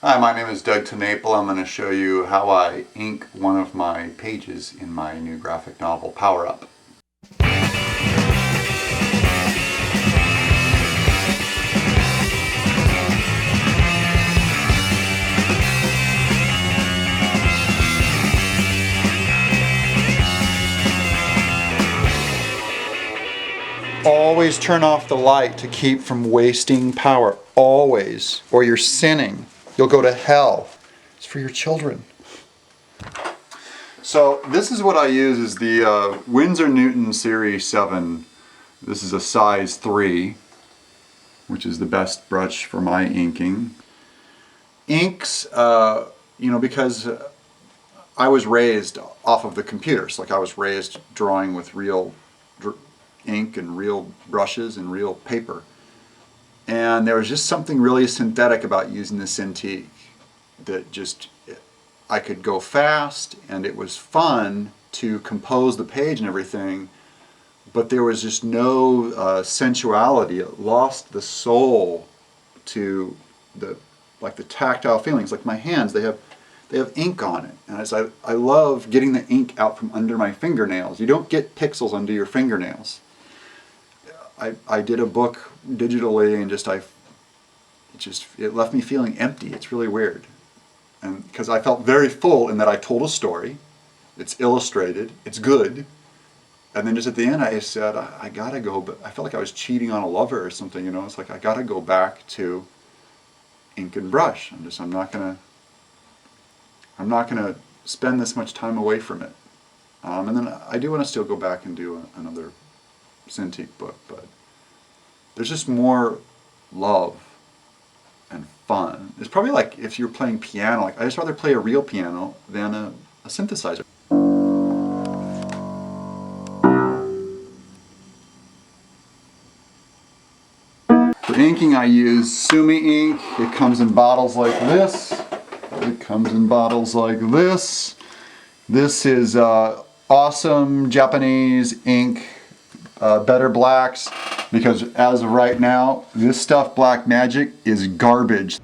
Hi, my name is Doug Tennapel. I'm going to show you how I ink one of my pages in my new graphic novel, Power Up. Always turn off the light to keep from wasting power. Always. Or you're sinning. You'll go to hell. It's for your children. So this is what I use is the Winsor Newton Series 7. This is a size 3, which is the best brush for my inking. Inks, because I was raised off of the computers. Like I was raised drawing with real ink and real brushes and real paper. And there was just something really synthetic about using the Cintiq that just, I could go fast and it was fun to compose the page and everything, but there was just no sensuality. It lost the soul to the tactile feelings. Like my hands, they have ink on it, and I love getting the ink out from under my fingernails. You don't get pixels under your fingernails. I did a book digitally and it left me feeling empty. It's really weird. And because I felt very full in that I told a story, it's illustrated, it's good, and then just at the end I said, I gotta go, but I felt like I was cheating on a lover or something, it's like I gotta go back to ink and brush. I'm not gonna spend this much time away from it. And then I do want to still go back and do another Cintiq book, but there's just more love and fun. It's probably like if you're playing piano, like I just rather play a real piano than a synthesizer. For inking I use Sumi ink. It comes in bottles like this. It comes in bottles like this. This is awesome Japanese ink, Better Blacks, because as of right now, this stuff, Black Magic, is garbage.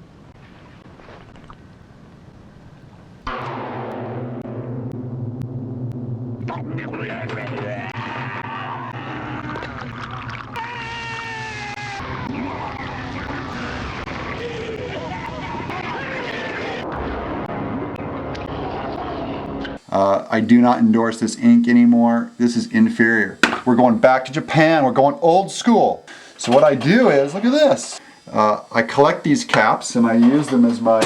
I do not endorse this ink anymore. This is inferior. We're going back to Japan. We're going old school. So what I do is, look at this. I collect these caps and I use them as my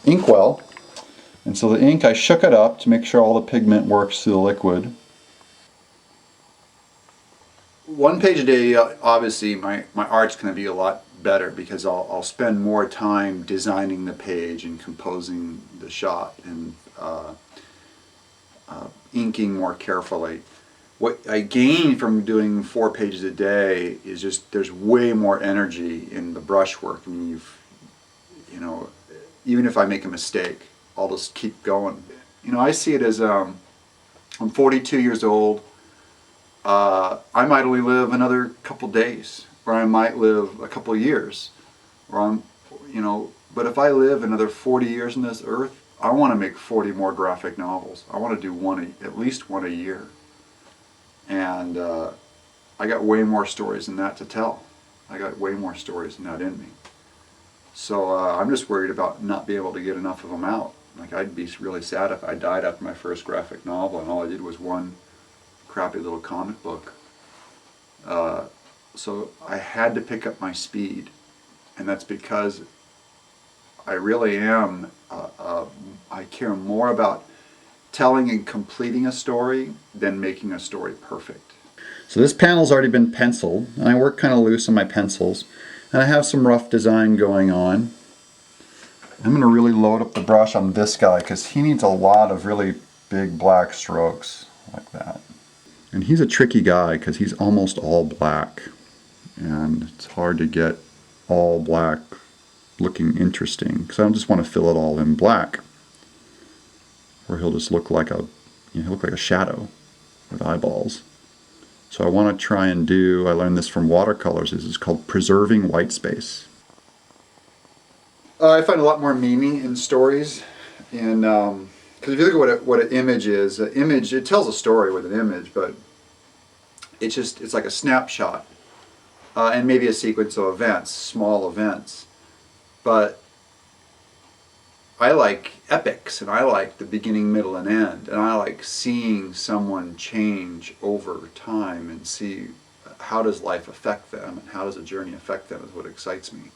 inkwell. And so the ink, I shook it up to make sure all the pigment works through the liquid. One page a day, obviously my art's going to be a lot better because I'll spend more time designing the page and composing the shot and inking more carefully. What I gain from doing 4 pages a day is just there's way more energy in the brushwork. I mean, even if I make a mistake, I'll just keep going. I see it as I'm 42 years old. I might only live another couple days, or I might live a couple years, or but if I live another 40 years on this earth, I want to make 40 more graphic novels. I want to do at least one a year. And I got way more stories than that to tell. I got way more stories than that in me. So I'm just worried about not being able to get enough of them out. Like I'd be really sad if I died after my first graphic novel and all I did was one crappy little comic book. So I had to pick up my speed, and that's because I really am, I care more about telling and completing a story than making a story perfect. So this panel's already been penciled, and I work kind of loose on my pencils, and I have some rough design going on. I'm going to really load up the brush on this guy because he needs a lot of really big black strokes like that. And he's a tricky guy because he's almost all black, and it's hard to get all black looking interesting because I don't just want to fill it all in black, or he'll just look like a shadow with eyeballs. So I want to try and I learned this from watercolors, this is called preserving white space. I find a lot more meaning in stories, and because if you look at what an image is, an image, it tells a story with an image, but it's like a snapshot, and maybe a sequence of events, small events. But I like epics, and I like the beginning, middle, and end, and I like seeing someone change over time and see how does life affect them and how does a journey affect them is what excites me.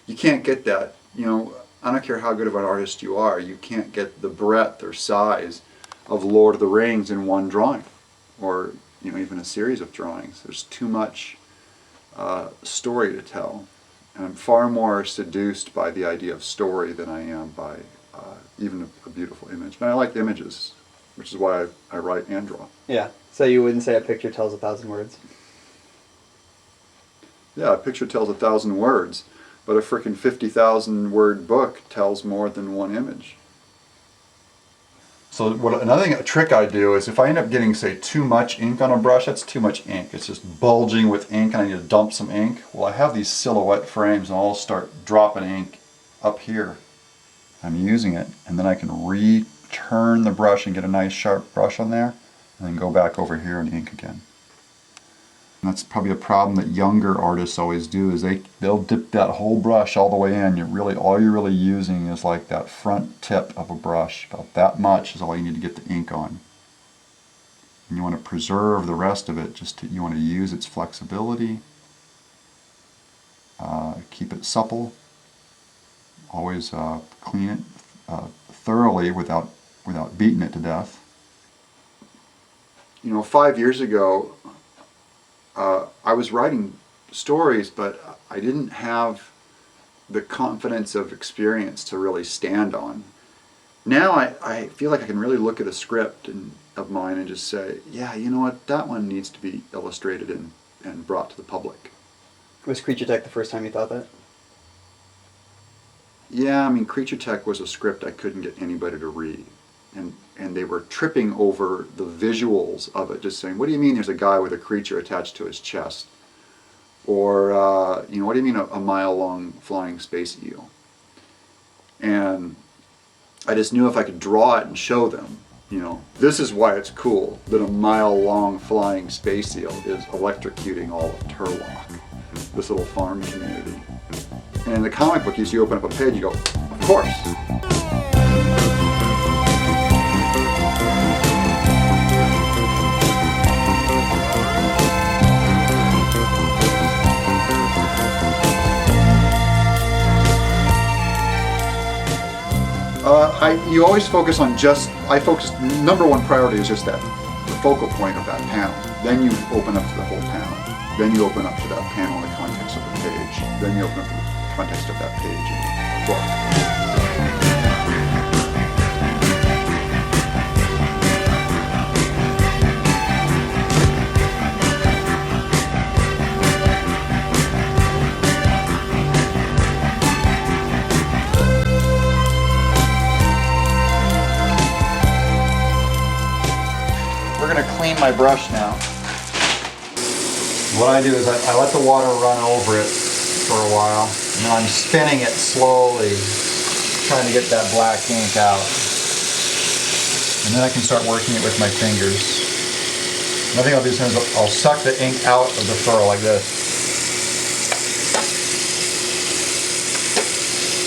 You can't get that, I don't care how good of an artist you are, you can't get the breadth or size of Lord of the Rings in one drawing, or even a series of drawings. There's too much story to tell. And I'm far more seduced by the idea of story than I am by even a beautiful image. But I like images, which is why I write and draw. Yeah, so you wouldn't say a picture tells 1,000 words? Yeah, a picture tells 1,000 words, but a frickin' 50,000 word book tells more than one image. So a trick I do is if I end up getting, say, too much ink on a brush, that's too much ink. It's just bulging with ink and I need to dump some ink. Well, I have these silhouette frames and I'll start dropping ink up here. I'm using it, and then I can return the brush and get a nice sharp brush on there, and then go back over here and ink again. And that's probably a problem that younger artists always do, is they'll dip that whole brush all the way in. All you're really using is like that front tip of a brush. About that much is all you need to get the ink on. And you want to preserve the rest of it. You want to use its flexibility, keep it supple. Always clean it thoroughly without beating it to death. 5 years ago, I was writing stories, but I didn't have the confidence of experience to really stand on. Now I feel like I can really look at a script of mine and just say, yeah, you know what, that one needs to be illustrated and brought to the public. Was Creature Tech the first time you thought that? Yeah, Creature Tech was a script I couldn't get anybody to read. And they were tripping over the visuals of it, just saying, what do you mean there's a guy with a creature attached to his chest? Or, what do you mean a mile-long flying space eel? And I just knew if I could draw it and show them, this is why it's cool that a mile-long flying space eel is electrocuting all of Turlock, this little farm community. And in the comic book, you open up a page, you go, of course. You always focus on number one priority is just the focal point of that panel. Then you open up to the whole panel. Then you open up to that panel in the context of the page. Then you open up to the context of that page in the book. We're going to clean my brush now. What I do is I let the water run over it for a while, and then I'm spinning it slowly, trying to get that black ink out. And then I can start working it with my fingers. Another thing I'll do is I'll suck the ink out of the furrow like this.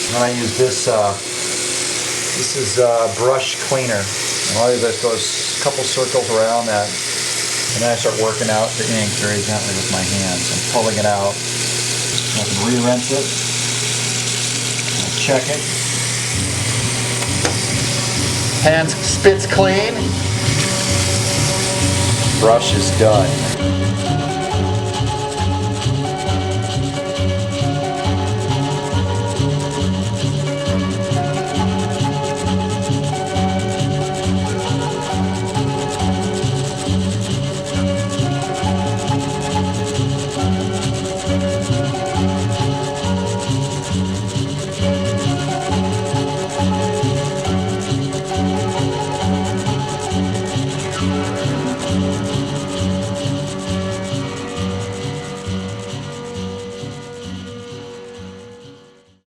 And then I use this is brush cleaner. And all I do is I go a couple circles around that, and then I start working out the ink very gently with my hands. I'm pulling it out. I can re-rinse it. I'll check it. Hands spits clean. Brush is done.